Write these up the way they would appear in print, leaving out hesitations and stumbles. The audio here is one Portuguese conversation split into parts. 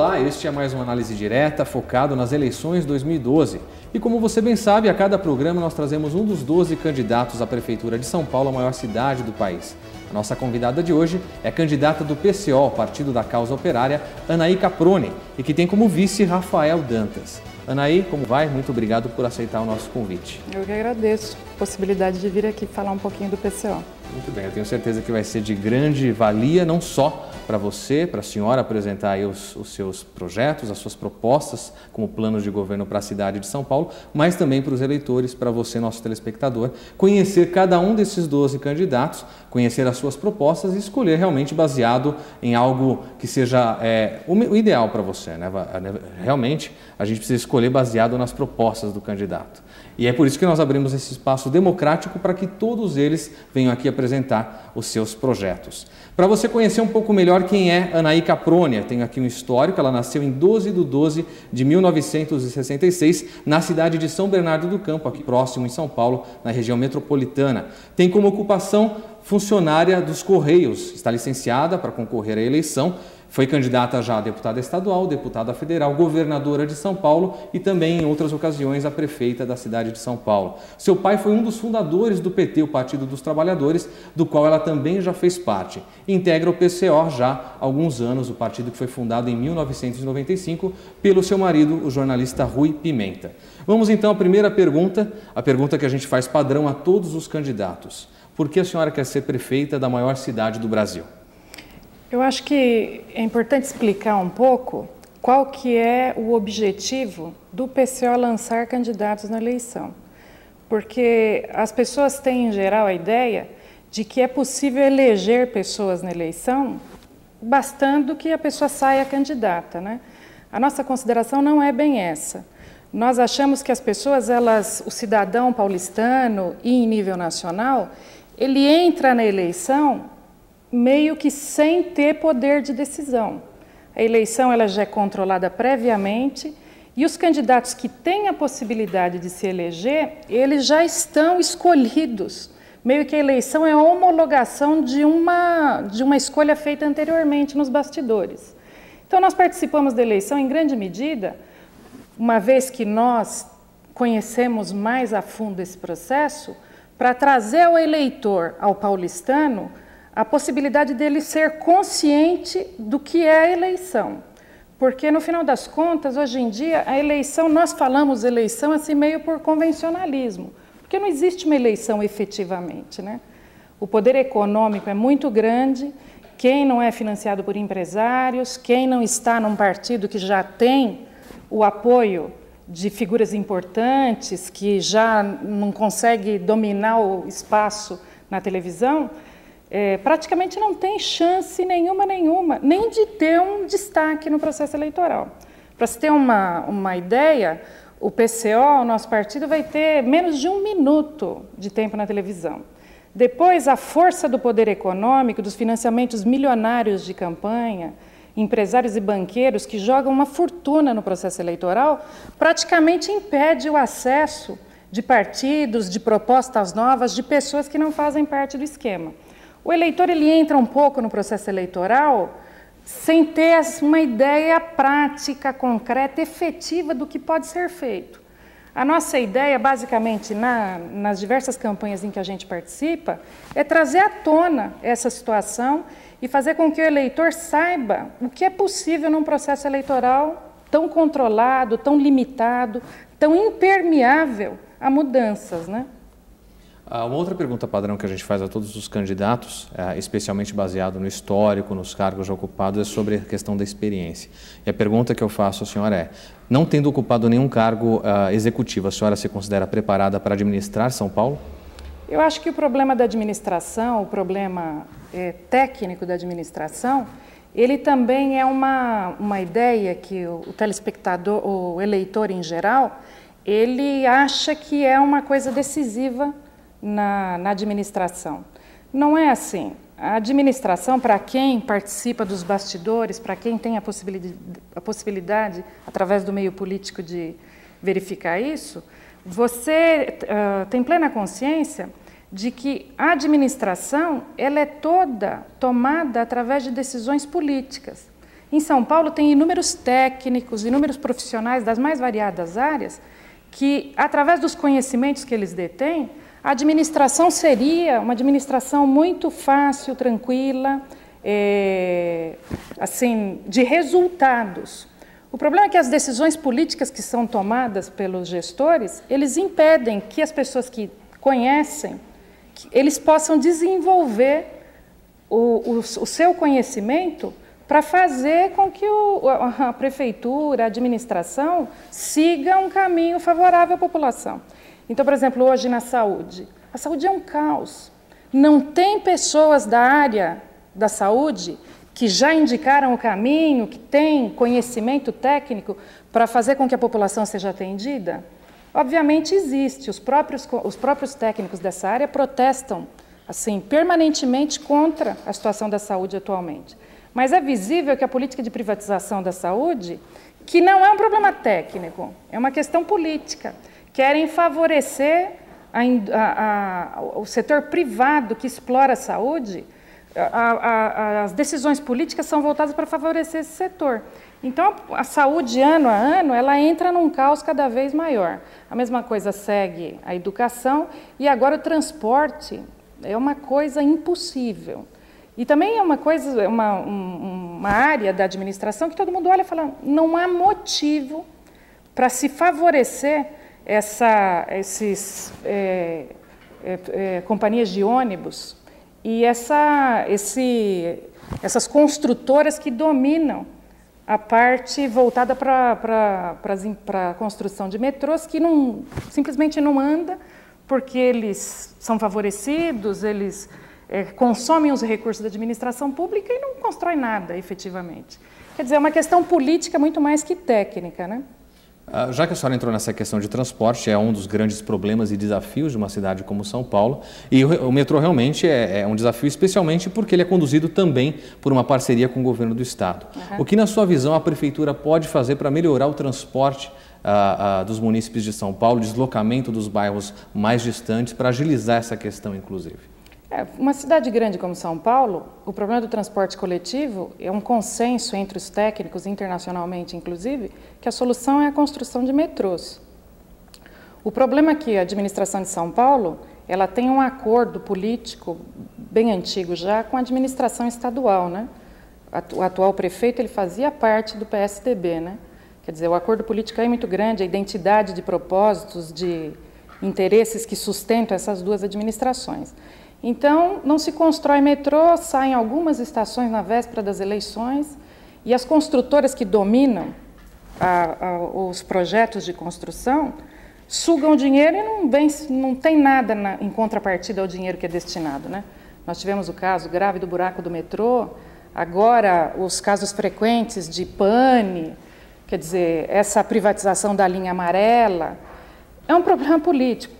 Olá, este é mais uma análise direta focado nas eleições 2012. E como você bem sabe, a cada programa nós trazemos um dos 12 candidatos à Prefeitura de São Paulo, a maior cidade do país. A nossa convidada de hoje é a candidata do PCO, Partido da Causa Operária, Anahy Caproni, e que tem como vice Rafael Dantas. Anahy, como vai? Muito obrigado por aceitar o nosso convite. Eu que agradeço a possibilidade de vir aqui falar um pouquinho do PCO. Muito bem, eu tenho certeza que vai ser de grande valia, não só para você, para a senhora apresentar aí os seus projetos, as suas propostas como planos de governo para a cidade de São Paulo, mas também para os eleitores, para você, nosso telespectador, conhecer cada um desses 12 candidatos, conhecer as suas propostas e escolher realmente baseado em algo que seja o ideal para você, né? Realmente, a gente precisa escolher baseado nas propostas do candidato. E é por isso que nós abrimos esse espaço democrático para que todos eles venham aqui apresentar os seus projetos. Para você conhecer um pouco melhor quem é Anahy Caproni, eu tenho aqui um histórico. Ela nasceu em 12/12/1966, na cidade de São Bernardo do Campo, aqui próximo em São Paulo, na região metropolitana. Tem como ocupação funcionária dos Correios, está licenciada para concorrer à eleição. Foi candidata já a deputada estadual, deputada federal, governadora de São Paulo e também, em outras ocasiões, a prefeita da cidade de São Paulo. Seu pai foi um dos fundadores do PT, o Partido dos Trabalhadores, do qual ela também já fez parte. Integra o PCO já há alguns anos, o partido que foi fundado em 1995 pelo seu marido, o jornalista Rui Pimenta. Vamos então à primeira pergunta, a pergunta que a gente faz padrão a todos os candidatos. Por que a senhora quer ser prefeita da maior cidade do Brasil? Eu acho que é importante explicar um pouco qual que é o objetivo do PCO lançar candidatos na eleição. Porque as pessoas têm, em geral, a ideia de que é possível eleger pessoas na eleição bastando que a pessoa saia candidata, né? A nossa consideração não é bem essa. Nós achamos que as pessoas, o cidadão paulistano e em nível nacional, ele entra na eleição meio que sem ter poder de decisão. A eleição ela já é controlada previamente e os candidatos que têm a possibilidade de se eleger, eles já estão escolhidos. Meio que a eleição é a homologação de uma escolha feita anteriormente nos bastidores. Então, nós participamos da eleição em grande medida, uma vez que nós conhecemos mais a fundo esse processo, para trazer ao eleitor, ao paulistano, a possibilidade dele ser consciente do que é a eleição. Porque, no final das contas, hoje em dia, a eleição, nós falamos eleição assim meio por convencionalismo, porque não existe uma eleição efetivamente, né? O poder econômico é muito grande, quem não é financiado por empresários, quem não está num partido que já tem o apoio de figuras importantes, que já não consegue dominar o espaço na televisão, praticamente não tem chance nenhuma, nem de ter um destaque no processo eleitoral. Para se ter uma ideia, o PCO, o nosso partido, vai ter menos de 1 minuto de tempo na televisão. Depois, a força do poder econômico, dos financiamentos milionários de campanha, empresários e banqueiros que jogam uma fortuna no processo eleitoral, praticamente impede o acesso de partidos, de propostas novas, de pessoas que não fazem parte do esquema. O eleitor ele entra um pouco no processo eleitoral sem ter uma ideia prática, concreta, efetiva do que pode ser feito. A nossa ideia, basicamente, nas diversas campanhas em que a gente participa, é trazer à tona essa situação e fazer com que o eleitor saiba o que é possível num processo eleitoral tão controlado, tão limitado, tão impermeável a mudanças, né? Uma outra pergunta padrão que a gente faz a todos os candidatos, especialmente baseado no histórico, nos cargos já ocupados, é sobre a questão da experiência. E a pergunta que eu faço à senhora é, não tendo ocupado nenhum cargo executivo, a senhora se considera preparada para administrar São Paulo? Eu acho que o problema da administração, o problema técnico da administração, ele também é uma ideia que o telespectador, o eleitor em geral, ele acha que é uma coisa decisiva na administração. Não é assim. A administração, para quem participa dos bastidores, para quem tem a possibilidade, através do meio político, de verificar isso, você tem plena consciência de que a administração ela é toda tomada através de decisões políticas. Em São Paulo tem inúmeros técnicos, inúmeros profissionais das mais variadas áreas que, através dos conhecimentos que eles detêm, a administração seria uma administração muito fácil, tranquila, assim, de resultados. O problema é que as decisões políticas que são tomadas pelos gestores, eles impedem que as pessoas que conhecem, que eles possam desenvolver o seu conhecimento para fazer com que a prefeitura, a administração, siga um caminho favorável à população. Então, por exemplo, hoje na saúde, a saúde é um caos. Não tem pessoas da área da saúde que já indicaram o caminho, que têm conhecimento técnico para fazer com que a população seja atendida? Obviamente existe. Os próprios técnicos dessa área protestam assim, permanentemente contra a situação da saúde atualmente. Mas é visível que a política de privatização da saúde, que não é um problema técnico, é uma questão política, querem favorecer o setor privado que explora a saúde. As decisões políticas são voltadas para favorecer esse setor. Então, a saúde, ano a ano, ela entra num caos cada vez maior. A mesma coisa segue a educação e agora o transporte é uma coisa impossível. E também é uma coisa, uma área da administração que todo mundo olha e fala, não há motivo para se favorecer esses companhias de ônibus e essas construtoras que dominam a parte voltada para a construção de metrôs, que simplesmente não anda, porque eles são favorecidos, eles consomem os recursos da administração pública e não constroem nada, efetivamente. Quer dizer, é uma questão política muito mais que técnica, né? Já que a senhora entrou nessa questão de transporte, é um dos grandes problemas e desafios de uma cidade como São Paulo, e o metrô realmente é um desafio, especialmente porque ele é conduzido também por uma parceria com o governo do estado. Uhum. O que, na sua visão, a prefeitura pode fazer para melhorar o transporte dos munícipes de São Paulo, deslocamento dos bairros mais distantes, para agilizar essa questão, inclusive? Uma cidade grande como São Paulo, o problema do transporte coletivo é um consenso entre os técnicos, internacionalmente inclusive, que a solução é a construção de metrôs. O problema é que a administração de São Paulo, ela tem um acordo político bem antigo já com a administração estadual, né? O atual prefeito, ele fazia parte do PSDB, né? Quer dizer, o acordo político é muito grande, a identidade de propósitos, de interesses que sustentam essas duas administrações. Então, não se constrói metrô, saem algumas estações na véspera das eleições e as construtoras que dominam os projetos de construção sugam dinheiro e não tem nada em contrapartida ao dinheiro que é destinado, né? Nós tivemos o caso grave do buraco do metrô, agora os casos frequentes de pane, quer dizer, essa privatização da linha amarela. É um problema político.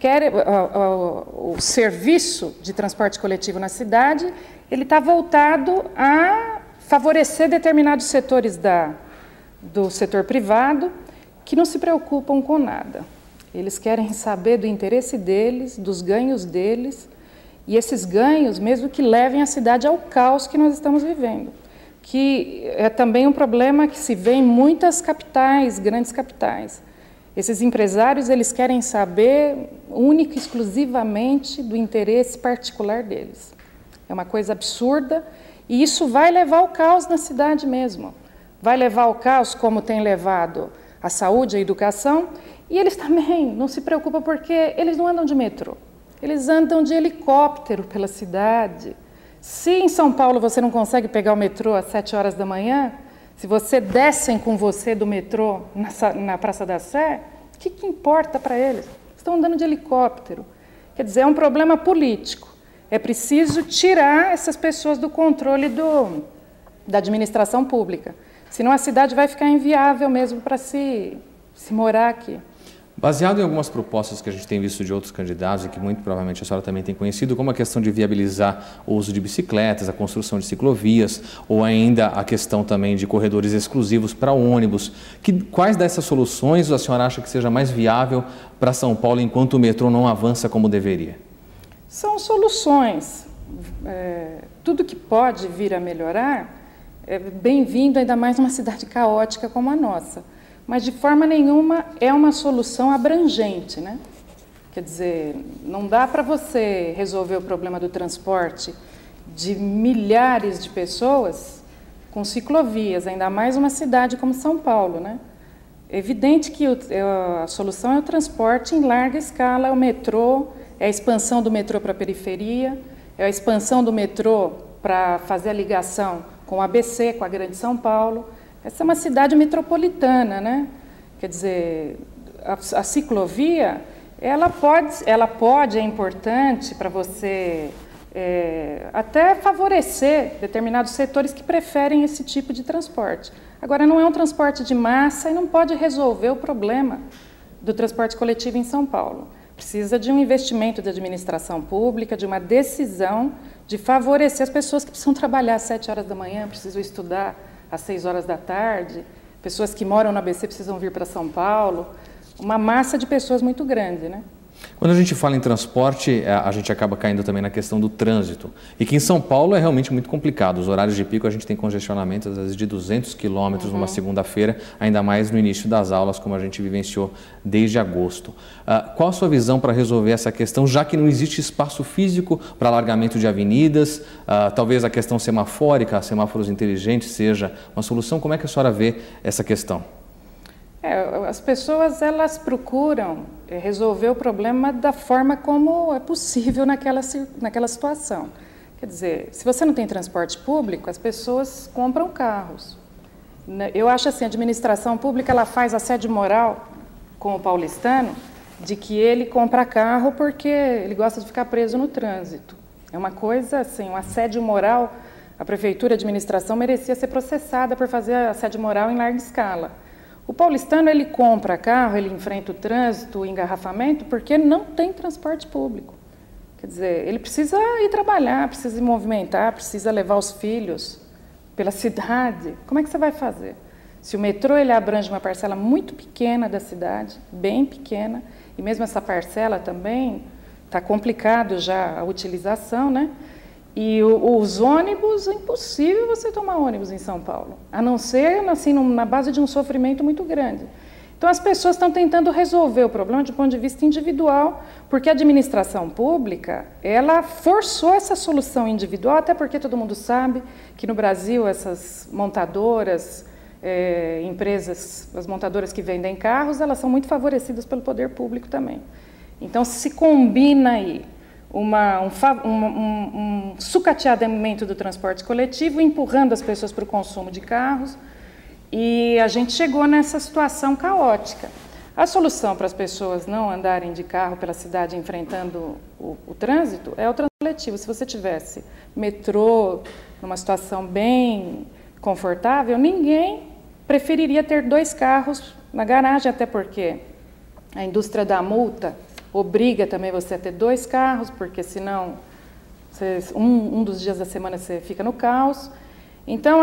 O serviço de transporte coletivo na cidade, ele está voltado a favorecer determinados setores do setor privado que não se preocupam com nada. Eles querem saber do interesse deles, dos ganhos deles, e esses ganhos mesmo que levem a cidade ao caos que nós estamos vivendo, que é também um problema que se vê em muitas capitais, grandes capitais. Esses empresários, eles querem saber única e exclusivamente do interesse particular deles. É uma coisa absurda e isso vai levar ao caos na cidade mesmo. Vai levar ao caos como tem levado a saúde, a educação, e eles também não se preocupam porque eles não andam de metrô. Eles andam de helicóptero pela cidade. Se em São Paulo você não consegue pegar o metrô às 7 horas da manhã, se você descem com você do metrô na Praça da Sé, o que importa para eles? Estão andando de helicóptero. Quer dizer, é um problema político. É preciso tirar essas pessoas do controle da administração pública. Senão a cidade vai ficar inviável mesmo para se morar aqui. Baseado em algumas propostas que a gente tem visto de outros candidatos e que muito provavelmente a senhora também tem conhecido, como a questão de viabilizar o uso de bicicletas, a construção de ciclovias ou ainda a questão também de corredores exclusivos para ônibus, quais dessas soluções a senhora acha que seja mais viável para São Paulo enquanto o metrô não avança como deveria? São soluções. Tudo que pode vir a melhorar é bem-vindo, ainda mais numa cidade caótica como a nossa. Mas, de forma nenhuma, é uma solução abrangente, né? Quer dizer, não dá para você resolver o problema do transporte de milhares de pessoas com ciclovias, ainda mais uma cidade como São Paulo, né? É evidente que a solução é o transporte em larga escala, é o metrô, é a expansão do metrô para a periferia, é a expansão do metrô para fazer a ligação com o ABC, com a Grande São Paulo. Essa é uma cidade metropolitana, né? Quer dizer, a ciclovia, ela pode, é importante para você até favorecer determinados setores que preferem esse tipo de transporte. Agora, não é um transporte de massa e não pode resolver o problema do transporte coletivo em São Paulo. Precisa de um investimento da administração pública, de uma decisão de favorecer as pessoas que precisam trabalhar às 7 horas da manhã, precisam estudar às 6 horas da tarde, pessoas que moram no ABC precisam vir para São Paulo, uma massa de pessoas muito grande, né? Quando a gente fala em transporte, a gente acaba caindo também na questão do trânsito. E que em São Paulo é realmente muito complicado. Os horários de pico, a gente tem congestionamento, às vezes, de 200 quilômetros numa segunda-feira, ainda mais no início das aulas, como a gente vivenciou desde agosto. Qual a sua visão para resolver essa questão, já que não existe espaço físico para alargamento de avenidas? Talvez a questão semafórica, semáforos inteligentes, seja uma solução. Como é que a senhora vê essa questão? As pessoas, elas procuram resolver o problema da forma como é possível naquela situação. Quer dizer, se você não tem transporte público, as pessoas compram carros. Eu acho assim, a administração pública, ela faz assédio moral com o paulistano de que ele compra carro porque ele gosta de ficar preso no trânsito. É uma coisa assim, um assédio moral. A prefeitura, a administração merecia ser processada por fazer assédio moral em larga escala. O paulistano, ele compra carro, ele enfrenta o trânsito, o engarrafamento, porque não tem transporte público. Quer dizer, ele precisa ir trabalhar, precisa ir movimentar, precisa levar os filhos pela cidade. Como é que você vai fazer? Se o metrô ele abrange uma parcela muito pequena da cidade, bem pequena, e mesmo essa parcela também está complicado já a utilização, né? E os ônibus, é impossível você tomar ônibus em São Paulo, a não ser assim, na base de um sofrimento muito grande. Então, as pessoas estão tentando resolver o problema de ponto de vista individual, porque a administração pública, ela forçou essa solução individual, até porque todo mundo sabe que no Brasil essas montadoras, empresas, as montadoras que vendem carros, elas são muito favorecidas pelo poder público também. Então, se combina aí um sucateamento do transporte coletivo, empurrando as pessoas para o consumo de carros, e a gente chegou nessa situação caótica. A solução para as pessoas não andarem de carro pela cidade enfrentando o trânsito é o transporte coletivo. Se você tivesse metrô, numa situação bem confortável, ninguém preferiria ter 2 carros na garagem, até porque a indústria da multa obriga também você a ter 2 carros, porque senão um dos dias da semana você fica no caos. Então,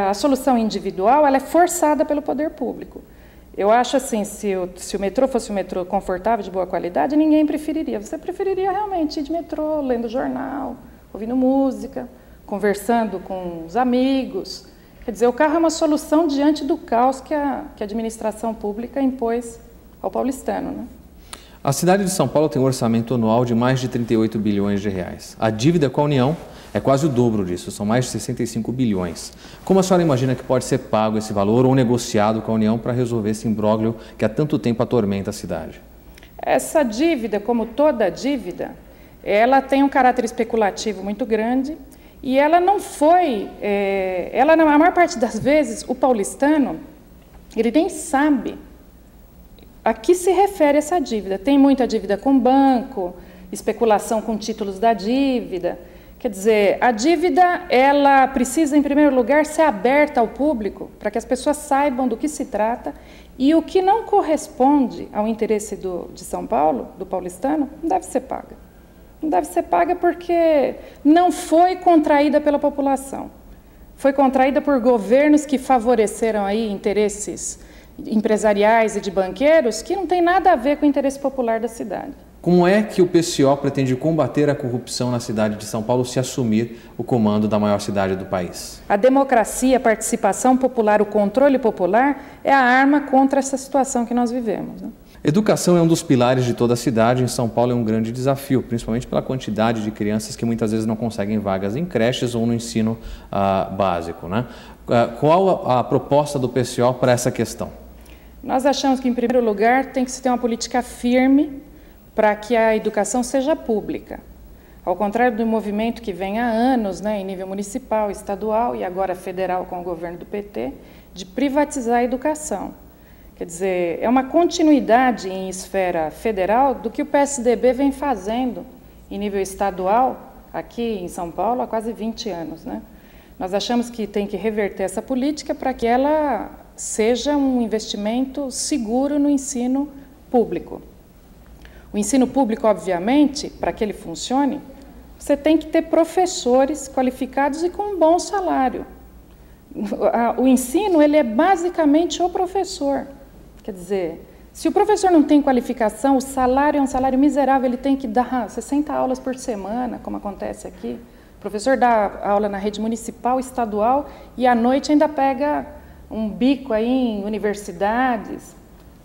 a solução individual ela é forçada pelo poder público. Eu acho assim, se o metrô fosse um metrô confortável, de boa qualidade, ninguém preferiria. Você preferiria realmente ir de metrô, lendo jornal, ouvindo música, conversando com os amigos. Quer dizer, o carro é uma solução diante do caos que a administração pública impôs ao paulistano, né? A cidade de São Paulo tem um orçamento anual de mais de 38 bilhões de reais. A dívida com a União é quase o dobro disso, são mais de 65 bilhões. Como a senhora imagina que pode ser pago esse valor ou negociado com a União para resolver esse imbróglio que há tanto tempo atormenta a cidade? Essa dívida, como toda dívida, ela tem um caráter especulativo muito grande e ela não foi... a maior parte das vezes, o paulistano, ele nem sabe a que se refere essa dívida. Tem muita dívida com banco, especulação com títulos da dívida. Quer dizer, a dívida ela precisa, em primeiro lugar, ser aberta ao público, para que as pessoas saibam do que se trata, e o que não corresponde ao interesse de São Paulo, do paulistano, não deve ser paga. Não deve ser paga porque não foi contraída pela população. Foi contraída por governos que favoreceram aí interesses empresariais e de banqueiros que não tem nada a ver com o interesse popular da cidade. Como é que o PCO pretende combater a corrupção na cidade de São Paulo se assumir o comando da maior cidade do país? A democracia, a participação popular, o controle popular é a arma contra essa situação que nós vivemos, né? Educação é um dos pilares de toda a cidade. Em São Paulo é um grande desafio, principalmente pela quantidade de crianças que muitas vezes não conseguem vagas em creches ou no ensino básico, né? Qual a proposta do PCO para essa questão? Nós achamos que, em primeiro lugar, tem que se ter uma política firme para que a educação seja pública. Ao contrário do movimento que vem há anos, né, em nível municipal, estadual e agora federal com o governo do PT, de privatizar a educação. Quer dizer, é uma continuidade em esfera federal do que o PSDB vem fazendo em nível estadual, aqui em São Paulo, há quase 20 anos, né? Nós achamos que tem que reverter essa política para que ela seja um investimento seguro no ensino público. O ensino público, obviamente, para que ele funcione, você tem que ter professores qualificados e com um bom salário. O ensino, ele é basicamente o professor. Quer dizer, se o professor não tem qualificação, o salário é um salário miserável, ele tem que dar 60 aulas por semana, como acontece aqui. O professor dá aula na rede municipal, estadual, e à noite ainda pega um bico aí em universidades.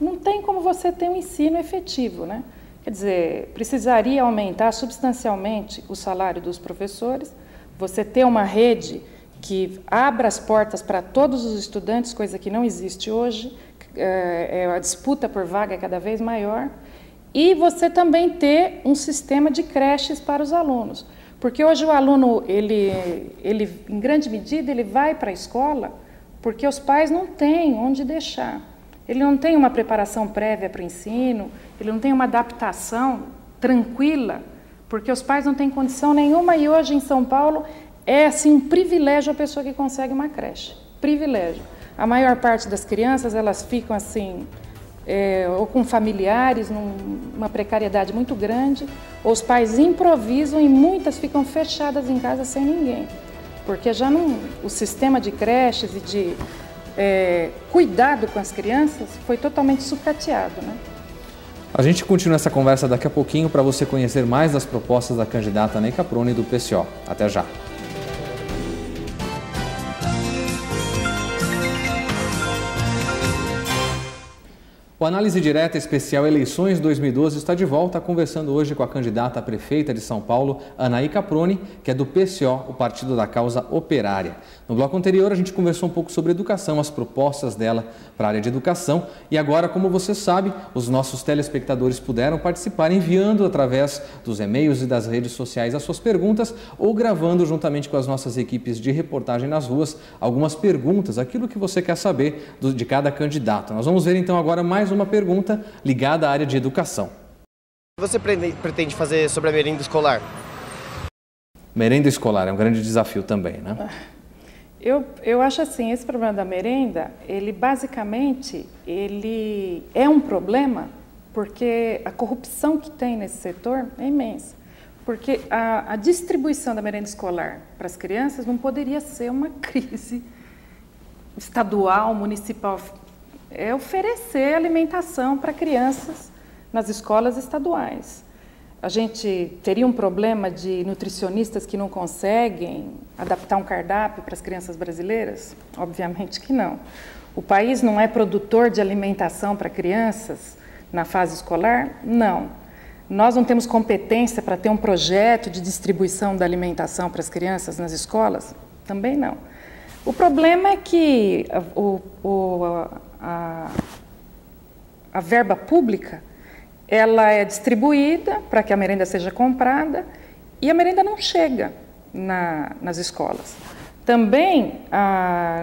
Não tem como você ter um ensino efetivo, né? Quer dizer, precisaria aumentar substancialmente o salário dos professores, você ter uma rede que abra as portas para todos os estudantes, coisa que não existe hoje, a disputa por vaga é cada vez maior, e você também ter um sistema de creches para os alunos. Porque hoje o aluno, ele em grande medida, ele vai para a escola porque os pais não têm onde deixar. Ele não tem uma preparação prévia para o ensino, ele não tem uma adaptação tranquila, porque os pais não têm condição nenhuma, e hoje em São Paulo é assim um privilégio a pessoa que consegue uma creche. Privilégio. A maior parte das crianças, elas ficam assim, ou com familiares, numa precariedade muito grande, ou os pais improvisam e muitas ficam fechadas em casa sem ninguém. Porque já não, o sistema de creches e de cuidado com as crianças foi totalmente sucateado, né? A gente continua essa conversa daqui a pouquinho para você conhecer mais das propostas da candidata Ney Caproni do PCO. Até já! O Análise Direta Especial Eleições 2012 está de volta, conversando hoje com a candidata a prefeita de São Paulo, Ney Caproni, que é do PCO, o Partido da Causa Operária. No bloco anterior, a gente conversou um pouco sobre educação, as propostas dela para a área de educação. E agora, como você sabe, os nossos telespectadores puderam participar enviando através dos e-mails e das redes sociais as suas perguntas ou gravando juntamente com as nossas equipes de reportagem nas ruas algumas perguntas, aquilo que você quer saber de cada candidato. Nós vamos ver então agora mais uma pergunta ligada à área de educação. O que você pretende fazer sobre a merenda escolar? Merenda escolar é um grande desafio também, né? Eu acho assim, esse problema da merenda, ele basicamente, ele é um problema porque a corrupção que tem nesse setor é imensa. Porque a distribuição da merenda escolar para as crianças não poderia ser uma crise estadual, municipal. É oferecer alimentação para crianças nas escolas estaduais. A gente teria um problema de nutricionistas que não conseguem adaptar um cardápio para as crianças brasileiras? Obviamente que não. O país não é produtor de alimentação para crianças na fase escolar? Não. Nós não temos competência para ter um projeto de distribuição da alimentação para as crianças nas escolas? Também não. O problema é que a verba pública, ela é distribuída para que a merenda seja comprada e a merenda não chega nas escolas. Também,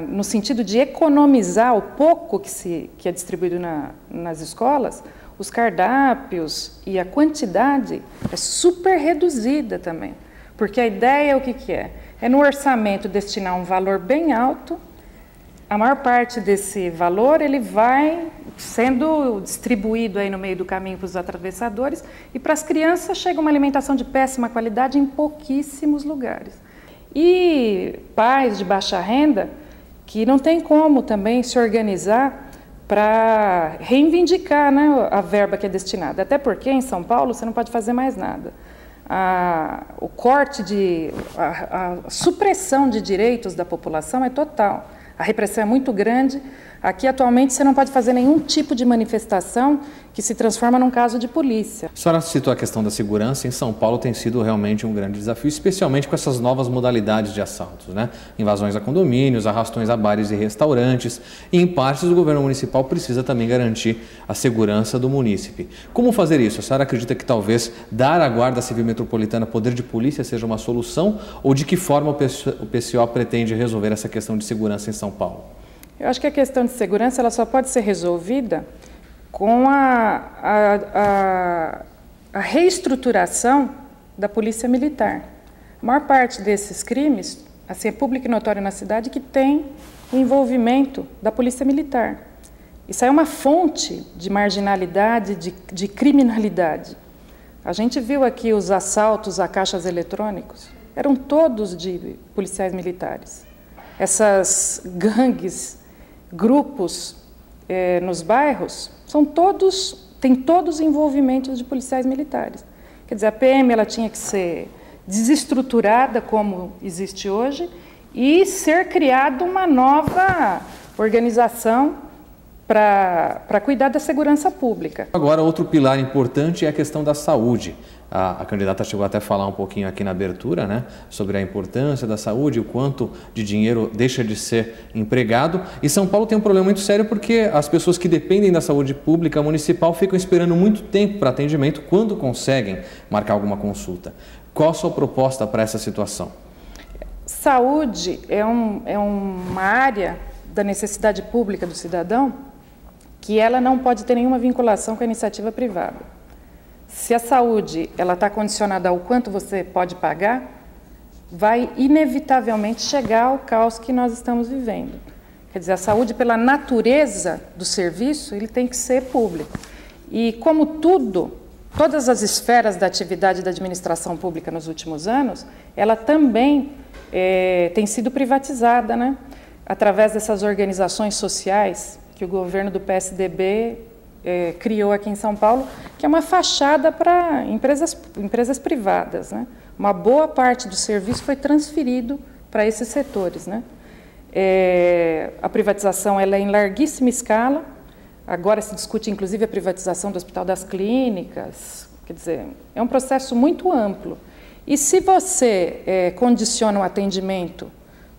no sentido de economizar o pouco que é distribuído nas escolas, os cardápios e a quantidade é super reduzida também. Porque a ideia é o que é? É no orçamento destinar um valor bem alto. A maior parte desse valor ele vai sendo distribuído aí no meio do caminho para os atravessadores e para as crianças chega uma alimentação de péssima qualidade em pouquíssimos lugares. E pais de baixa renda que não tem como também se organizar para reivindicar, né, a verba que é destinada. Até porque em São Paulo você não pode fazer mais nada. O corte a supressão de direitos da população é total. A repressão é muito grande. Aqui, atualmente, você não pode fazer nenhum tipo de manifestação que se transforma num caso de polícia. A senhora citou a questão da segurança. Em São Paulo tem sido realmente um grande desafio, especialmente com essas novas modalidades de assaltos, né? Invasões a condomínios, arrastões a bares e restaurantes. E, em partes, o governo municipal precisa também garantir a segurança do munícipe. Como fazer isso? A senhora acredita que talvez dar à Guarda Civil Metropolitana poder de polícia seja uma solução? Ou de que forma o PCO pretende resolver essa questão de segurança em São Paulo? Eu acho que a questão de segurança ela só pode ser resolvida com a reestruturação da polícia militar. A maior parte desses crimes, assim, é público e notório na cidade que tem o envolvimento da polícia militar. Isso aí é uma fonte de marginalidade, de criminalidade. A gente viu aqui os assaltos a caixas eletrônicos, eram todos de policiais militares. Essas gangues, grupos nos bairros, têm todos envolvimentos de policiais militares. Quer dizer, a PM ela tinha que ser desestruturada, como existe hoje, e ser criada uma nova organização para cuidar da segurança pública. Agora, outro pilar importante é a questão da saúde. A candidata chegou até a falar um pouquinho aqui na abertura, né, sobre a importância da saúde, o quanto de dinheiro deixa de ser empregado. E São Paulo tem um problema muito sério porque as pessoas que dependem da saúde pública municipal ficam esperando muito tempo para atendimento quando conseguem marcar alguma consulta. Qual a sua proposta para essa situação? Saúde é uma área da necessidade pública do cidadão que ela não pode ter nenhuma vinculação com a iniciativa privada. Se a saúde está condicionada ao quanto você pode pagar, vai inevitavelmente chegar ao caos que nós estamos vivendo. Quer dizer, a saúde, pela natureza do serviço, ele tem que ser público. E como todas as esferas da atividade da administração pública nos últimos anos, ela também tem sido privatizada, né? Através dessas organizações sociais que o governo do PSDB criou aqui em São Paulo, que é uma fachada para empresas privadas, né? Uma boa parte do serviço foi transferido para esses setores, né? A privatização ela é em larguíssima escala. Agora se discute, inclusive, a privatização do Hospital das Clínicas. Quer dizer, é um processo muito amplo. E se você condiciona o atendimento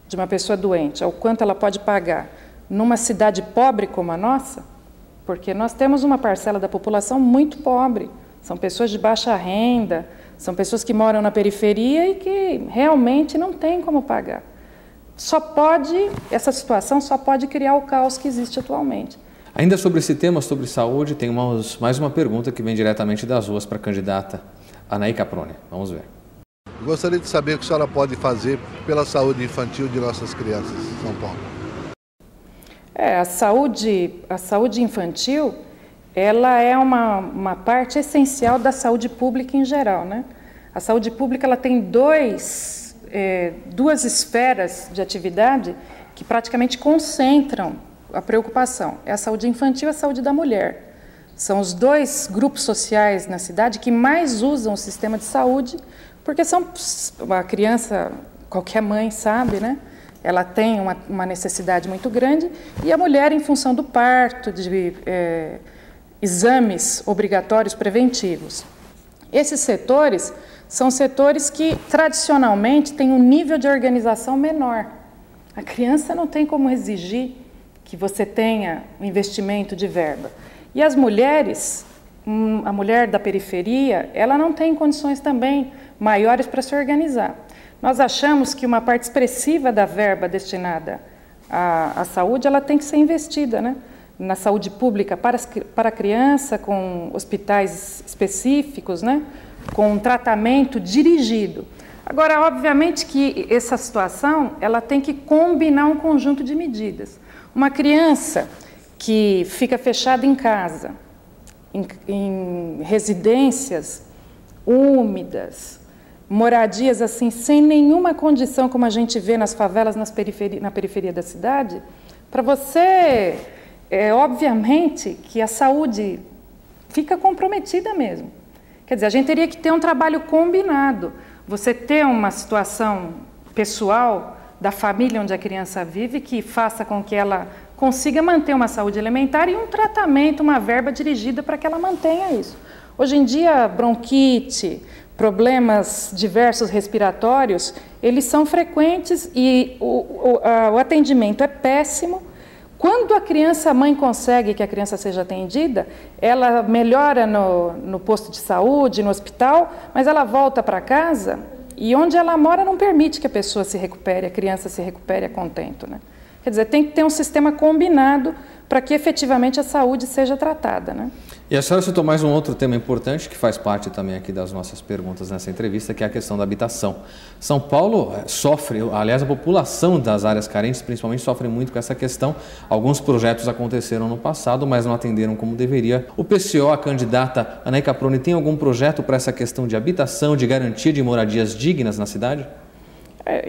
de uma pessoa doente ao quanto ela pode pagar numa cidade pobre como a nossa, porque nós temos uma parcela da população muito pobre, são pessoas de baixa renda, são pessoas que moram na periferia e que realmente não têm como pagar. Essa situação só pode criar o caos que existe atualmente. Ainda sobre esse tema, sobre saúde, tem mais uma pergunta que vem diretamente das ruas para a candidata Anaí Caprone. Vamos ver. Gostaria de saber o que a senhora pode fazer pela saúde infantil de nossas crianças em São Paulo. A saúde infantil, ela é uma parte essencial da saúde pública em geral, né? A saúde pública ela tem duas esferas de atividade que praticamente concentram a preocupação. É a saúde infantil e a saúde da mulher. São os dois grupos sociais na cidade que mais usam o sistema de saúde, porque a criança, qualquer mãe sabe, né? Ela tem uma necessidade muito grande, e a mulher, em função do parto, de exames obrigatórios preventivos. Esses setores são setores que, tradicionalmente, têm um nível de organização menor. A criança não tem como exigir que você tenha um investimento de verba. E as mulheres, a mulher da periferia, ela não tem condições também maiores para se organizar. Nós achamos que uma parte expressiva da verba destinada à saúde, ela tem que ser investida, né? Na saúde pública para a criança, com hospitais específicos, né? Com um tratamento dirigido. Agora, obviamente que essa situação ela tem que combinar um conjunto de medidas. Uma criança que fica fechada em casa, em residências úmidas, moradias assim, sem nenhuma condição, como a gente vê nas favelas, na periferia da cidade, para você obviamente que a saúde fica comprometida mesmo. Quer dizer, a gente teria que ter um trabalho combinado. Você ter uma situação pessoal da família onde a criança vive que faça com que ela consiga manter uma saúde elementar e um tratamento, uma verba dirigida para que ela mantenha isso. Hoje em dia, bronquite, problemas diversos respiratórios, eles são frequentes e o atendimento é péssimo. Quando a mãe consegue que a criança seja atendida, ela melhora no posto de saúde, no hospital, mas ela volta para casa e onde ela mora não permite que a pessoa se recupere, a criança se recupere a contento, né? Quer dizer, tem que ter um sistema combinado para que efetivamente a saúde seja tratada, né? E a senhora citou mais um outro tema importante que faz parte também aqui das nossas perguntas nessa entrevista, que é a questão da habitação. São Paulo sofre, aliás, a população das áreas carentes principalmente sofre muito com essa questão. Alguns projetos aconteceram no passado, mas não atenderam como deveria. O PCO, a candidata Anaí Caproni, tem algum projeto para essa questão de habitação, de garantia de moradias dignas na cidade?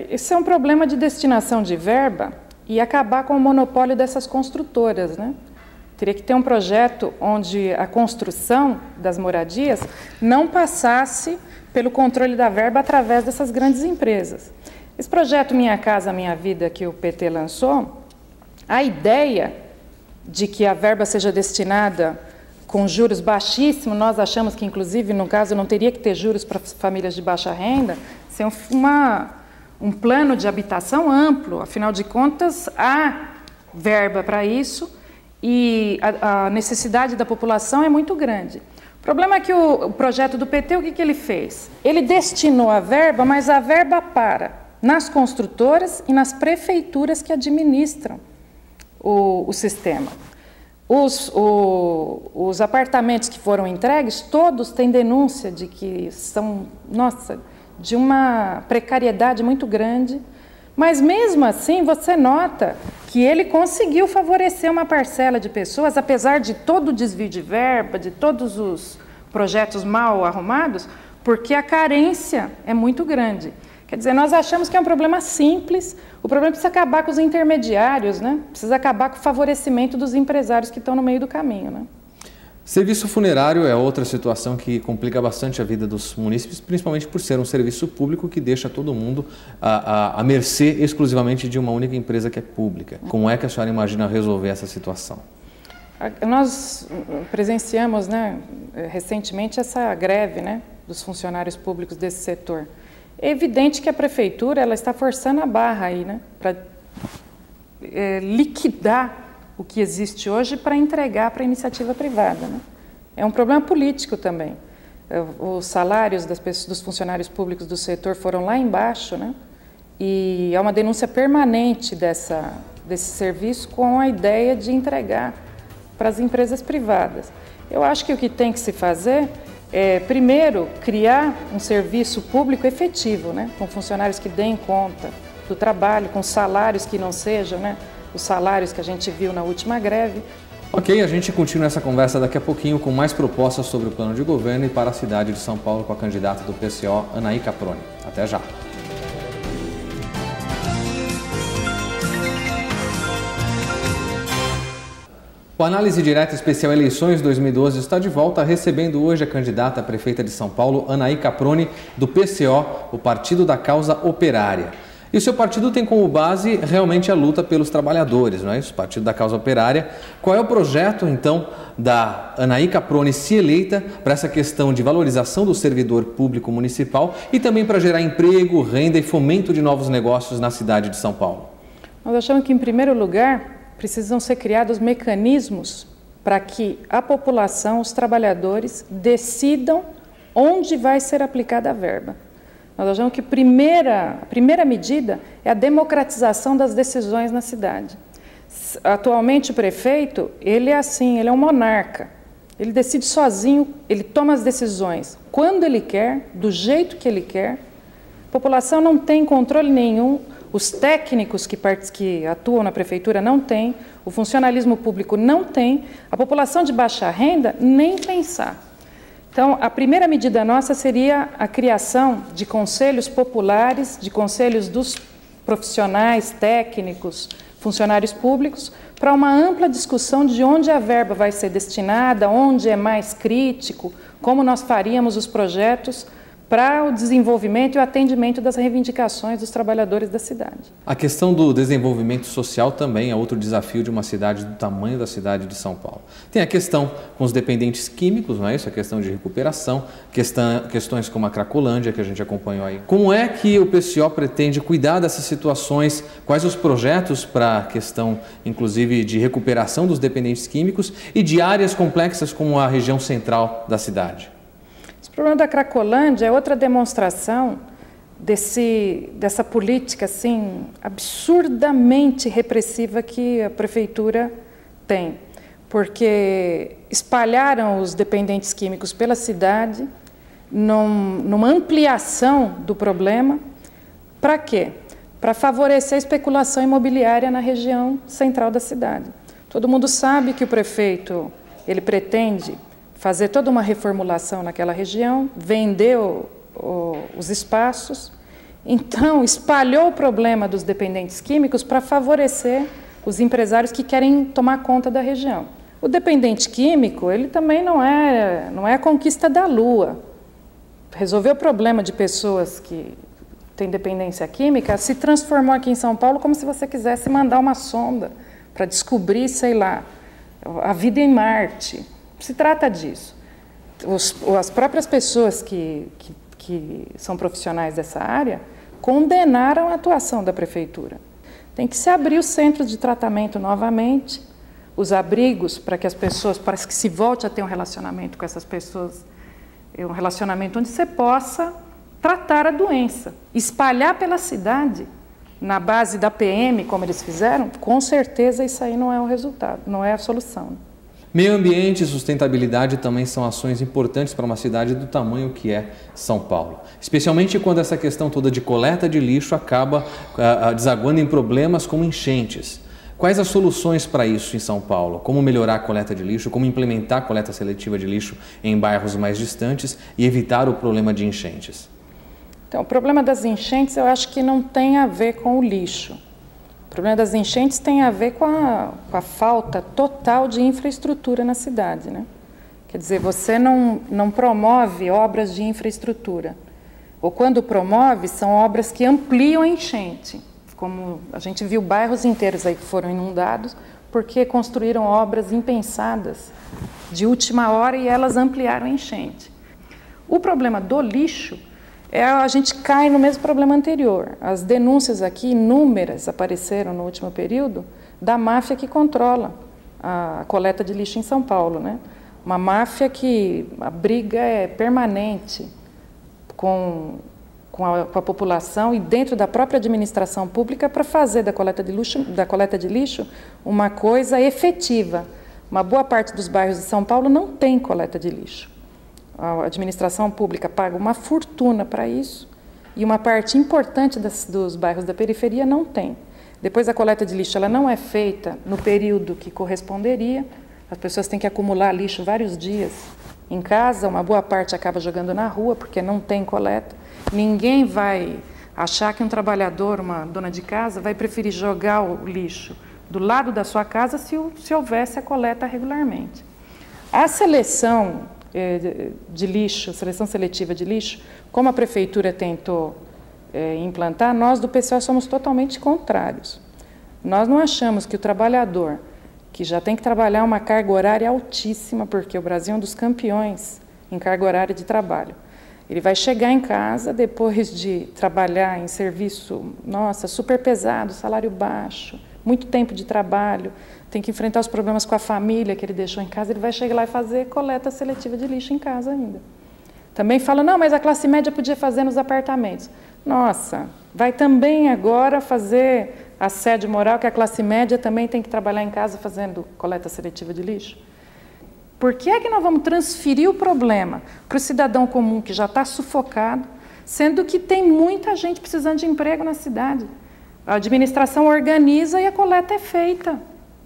Esse é um problema de destinação de verba e acabar com o monopólio dessas construtoras, né? Teria que ter um projeto onde a construção das moradias não passasse pelo controle da verba através dessas grandes empresas. Esse projeto Minha Casa Minha Vida que o PT lançou, a ideia de que a verba seja destinada com juros baixíssimos, nós achamos que, inclusive, no caso, não teria que ter juros para famílias de baixa renda, ser um plano de habitação amplo, afinal de contas, há verba para isso, e a necessidade da população é muito grande. O problema é que o projeto do PT, o que ele fez? Ele destinou a verba, mas a verba para nas construtoras e nas prefeituras que administram o sistema. Os apartamentos que foram entregues, todos têm denúncia de que são, de uma precariedade muito grande, mas mesmo assim você nota que ele conseguiu favorecer uma parcela de pessoas, apesar de todo o desvio de verba, de todos os projetos mal arrumados, porque a carência é muito grande. Quer dizer, nós achamos que é um problema simples, o problema precisa acabar com os intermediários, né? Precisa acabar com o favorecimento dos empresários que estão no meio do caminho, né? Serviço funerário é outra situação que complica bastante a vida dos munícipes, principalmente por ser um serviço público que deixa todo mundo à mercê exclusivamente de uma única empresa que é pública. Como é que a senhora imagina resolver essa situação? Nós presenciamos, né, recentemente essa greve, né, dos funcionários públicos desse setor. É evidente que a prefeitura ela está forçando a barra aí, né, para liquidar o que existe hoje para entregar para a iniciativa privada, né? É um problema político também. Os salários dos funcionários públicos do setor foram lá embaixo, né? E é uma denúncia permanente desse serviço com a ideia de entregar para as empresas privadas. Eu acho que o que tem que se fazer é, primeiro, criar um serviço público efetivo, né? Com funcionários que deem conta do trabalho, com salários que não sejam, né, os salários que a gente viu na última greve. Ok, a gente continua essa conversa daqui a pouquinho com mais propostas sobre o plano de governo e para a cidade de São Paulo com a candidata do PCO, Anaí Caproni. Até já! O Análise Direta Especial Eleições 2012 está de volta, recebendo hoje a candidata a prefeita de São Paulo, Anaí Caproni, do PCO, o Partido da Causa Operária. E o seu partido tem como base realmente a luta pelos trabalhadores, não é isso? O Partido da Causa Operária. Qual é o projeto, então, da Anaí Caproni, se eleita, para essa questão de valorização do servidor público municipal e também para gerar emprego, renda e fomento de novos negócios na cidade de São Paulo? Nós achamos que, em primeiro lugar, precisam ser criados mecanismos para que a população, os trabalhadores, decidam onde vai ser aplicada a verba. Nós achamos que a primeira medida é a democratização das decisões na cidade. Atualmente o prefeito, ele é assim, ele é um monarca. Ele decide sozinho, ele toma as decisões quando ele quer, do jeito que ele quer. A população não tem controle nenhum, os técnicos que atuam na prefeitura não têm, o funcionalismo público não tem, a população de baixa renda nem pensar. Então, a primeira medida nossa seria a criação de conselhos populares, de conselhos dos profissionais, técnicos, funcionários públicos, para uma ampla discussão de onde a verba vai ser destinada, onde é mais crítico, como nós faríamos os projetos para o desenvolvimento e o atendimento das reivindicações dos trabalhadores da cidade. A questão do desenvolvimento social também é outro desafio de uma cidade do tamanho da cidade de São Paulo. Tem a questão com os dependentes químicos, não é isso? A questão de recuperação, questões como a Cracolândia, que a gente acompanhou aí. Como é que o PCO pretende cuidar dessas situações? Quais os projetos para a questão, inclusive, de recuperação dos dependentes químicos e de áreas complexas como a região central da cidade? O problema da Cracolândia é outra demonstração dessa política assim, absurdamente repressiva que a prefeitura tem, porque espalharam os dependentes químicos pela cidade, numa ampliação do problema. Para quê? Para favorecer a especulação imobiliária na região central da cidade. Todo mundo sabe que o prefeito ele pretende fazer toda uma reformulação naquela região, vender os espaços, então espalhou o problema dos dependentes químicos para favorecer os empresários que querem tomar conta da região. O dependente químico, ele também não é a conquista da lua. Resolver o problema de pessoas que têm dependência química se transformou aqui em São Paulo como se você quisesse mandar uma sonda para descobrir, sei lá, a vida em Marte. Se trata disso. As próprias pessoas que são profissionais dessa área condenaram a atuação da prefeitura. Tem que se abrir os centros de tratamento novamente, os abrigos para que as pessoas, para que se volte a ter um relacionamento com essas pessoas, um relacionamento onde você possa tratar a doença. Espalhar pela cidade, na base da PM, como eles fizeram, com certeza isso aí não é o resultado, não é a solução. Meio ambiente e sustentabilidade também são ações importantes para uma cidade do tamanho que é São Paulo. Especialmente quando essa questão toda de coleta de lixo acaba desaguando em problemas como enchentes. Quais as soluções para isso em São Paulo? Como melhorar a coleta de lixo? Como implementar a coleta seletiva de lixo em bairros mais distantes e evitar o problema de enchentes? Então, o problema das enchentes eu acho que não tem a ver com o lixo. O problema das enchentes tem a ver com a falta total de infraestrutura na cidade, né? Quer dizer, você não promove obras de infraestrutura. Ou quando promove, são obras que ampliam a enchente. Como a gente viu bairros inteiros aí que foram inundados porque construíram obras impensadas de última hora e elas ampliaram a enchente. O problema do lixo a gente cai no mesmo problema anterior. As denúncias aqui, inúmeras, apareceram no último período, da máfia que controla a coleta de lixo em São Paulo, né? Uma máfia que a briga é permanente com a população e dentro da própria administração pública para fazer da coleta de lixo uma coisa efetiva. Uma boa parte dos bairros de São Paulo não tem coleta de lixo. A administração pública paga uma fortuna para isso e uma parte importante dos bairros da periferia não tem. Depois a coleta de lixo ela não é feita no período que corresponderia, as pessoas têm que acumular lixo vários dias em casa, uma boa parte acaba jogando na rua porque não tem coleta. Ninguém vai achar que um trabalhador, uma dona de casa, vai preferir jogar o lixo do lado da sua casa se houvesse a coleta regularmente. A seleção de lixo, seleção seletiva de lixo, como a prefeitura tentou implantar, nós do PCO somos totalmente contrários. Nós não achamos que o trabalhador, que já tem que trabalhar uma carga horária altíssima, porque o Brasil é um dos campeões em carga horária de trabalho, ele vai chegar em casa depois de trabalhar em serviço, nossa, super pesado, salário baixo, muito tempo de trabalho, tem que enfrentar os problemas com a família que ele deixou em casa, ele vai chegar lá e fazer coleta seletiva de lixo em casa ainda. Também fala, não, mas a classe média podia fazer nos apartamentos. Nossa, vai também agora fazer assédio moral que a classe média também tem que trabalhar em casa fazendo coleta seletiva de lixo? Por que é que nós vamos transferir o problema para o cidadão comum que já está sufocado, sendo que tem muita gente precisando de emprego na cidade? A administração organiza e a coleta é feita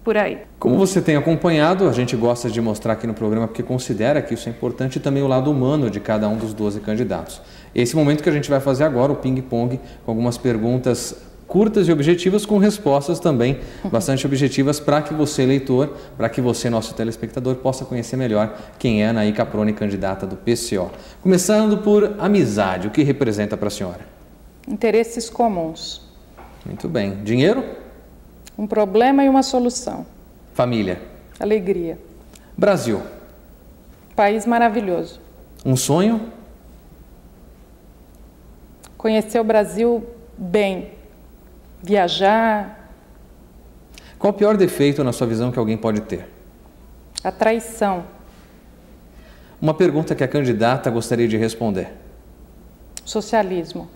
por aí. Como você tem acompanhado, a gente gosta de mostrar aqui no programa porque considera que isso é importante e também o lado humano de cada um dos 12 candidatos. Esse momento que a gente vai fazer agora, o ping-pong, com algumas perguntas curtas e objetivas, com respostas também bastante objetivas para que você, eleitor, para que você, nosso telespectador, possa conhecer melhor quem é a Anaí Caproni, candidata do PCO. Começando por amizade, o que representa para a senhora? Interesses comuns. Muito bem. Dinheiro? Um problema e uma solução. Família? Alegria. Brasil? País maravilhoso. Um sonho? Conhecer o Brasil bem. Viajar. Qual o pior defeito, na sua visão, que alguém pode ter? A traição. Uma pergunta que a candidata gostaria de responder. Socialismo.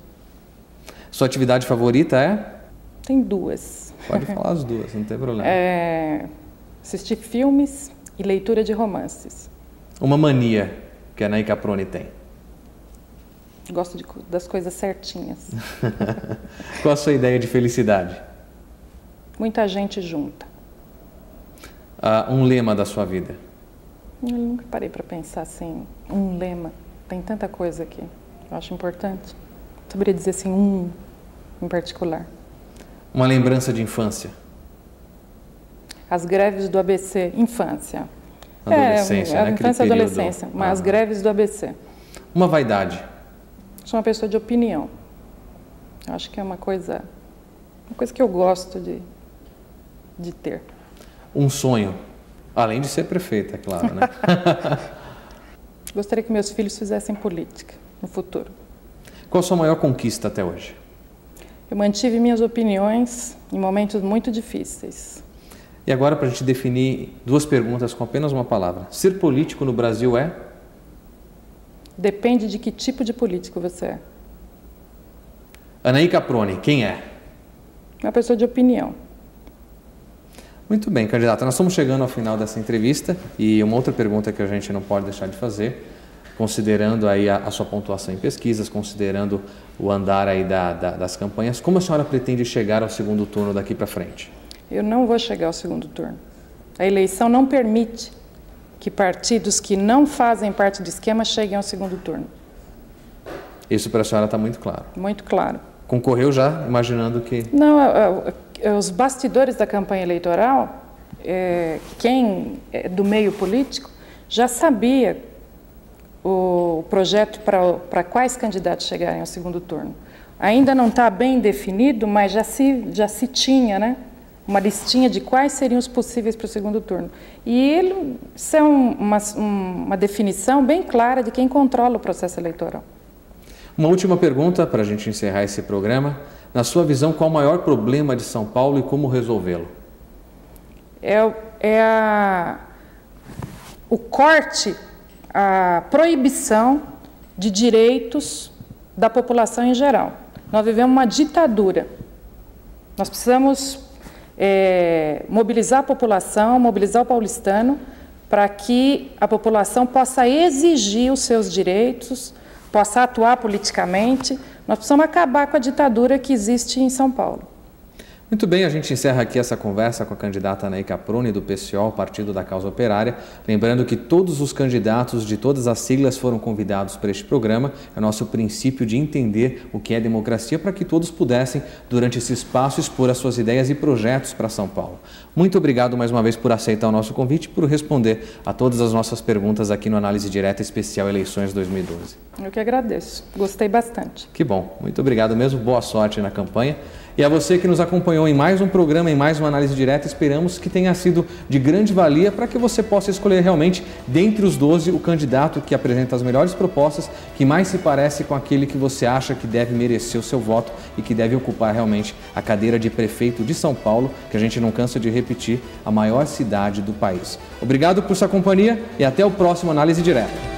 Sua atividade favorita é? Tem duas. Pode falar as duas, não tem problema. Assistir filmes e leitura de romances. Uma mania que a Anaí Caproni tem? Gosto das coisas certinhas. Qual a sua ideia de felicidade? Muita gente junta. Um lema da sua vida? Eu nunca parei para pensar assim, um lema. Tem tanta coisa aqui. Eu acho importante. Saberia dizer assim, um em particular. Uma lembrança de infância? As greves do ABC, infância. Adolescência, né? Infância e adolescência, mas as greves do ABC. Uma vaidade? Sou uma pessoa de opinião. Eu acho que é uma coisa que eu gosto de ter. Um sonho? Além de ser prefeita, é claro, né? Gostaria que meus filhos fizessem política no futuro. Qual a sua maior conquista até hoje? Eu mantive minhas opiniões em momentos muito difíceis. E agora, para a gente definir duas perguntas com apenas uma palavra. Ser político no Brasil é? Depende de que tipo de político você é. Anaí Caproni, quem é? Uma pessoa de opinião. Muito bem, candidata. Nós estamos chegando ao final dessa entrevista e uma outra pergunta que a gente não pode deixar de fazer, considerando aí a sua pontuação em pesquisas, considerando o andar aí das campanhas, como a senhora pretende chegar ao segundo turno daqui para frente? Eu não vou chegar ao segundo turno. A eleição não permite que partidos que não fazem parte do esquema cheguem ao segundo turno. Isso para a senhora está muito claro? Muito claro. Concorreu já, imaginando que... Não, os bastidores da campanha eleitoral, quem é do meio político, já sabia o projeto para quais candidatos chegarem ao segundo turno. Ainda não está bem definido, mas já se tinha, né, uma listinha de quais seriam os possíveis para o segundo turno. E isso é uma definição bem clara de quem controla o processo eleitoral. Uma última pergunta para a gente encerrar esse programa. Na sua visão, qual o maior problema de São Paulo e como resolvê-lo? O corte, a proibição de direitos da população em geral. Nós vivemos uma ditadura. Nós precisamos mobilizar a população, mobilizar o paulistano, para que a população possa exigir os seus direitos, possa atuar politicamente. Nós precisamos acabar com a ditadura que existe em São Paulo. Muito bem, a gente encerra aqui essa conversa com a candidata Anaí Caproni, do PCO, Partido da Causa Operária. Lembrando que todos os candidatos de todas as siglas foram convidados para este programa. É o nosso princípio de entender o que é democracia, para que todos pudessem, durante esse espaço, expor as suas ideias e projetos para São Paulo. Muito obrigado mais uma vez por aceitar o nosso convite e por responder a todas as nossas perguntas aqui no Análise Direta Especial Eleições 2012. Eu que agradeço. Gostei bastante. Que bom. Muito obrigado mesmo. Boa sorte na campanha. E a você que nos acompanhou em mais um programa, em mais uma análise direta, esperamos que tenha sido de grande valia para que você possa escolher realmente, dentre os 12, o candidato que apresenta as melhores propostas, que mais se parece com aquele que você acha que deve merecer o seu voto e que deve ocupar realmente a cadeira de prefeito de São Paulo, que a gente não cansa de repetir, a maior cidade do país. Obrigado por sua companhia e até o próximo Análise Direta.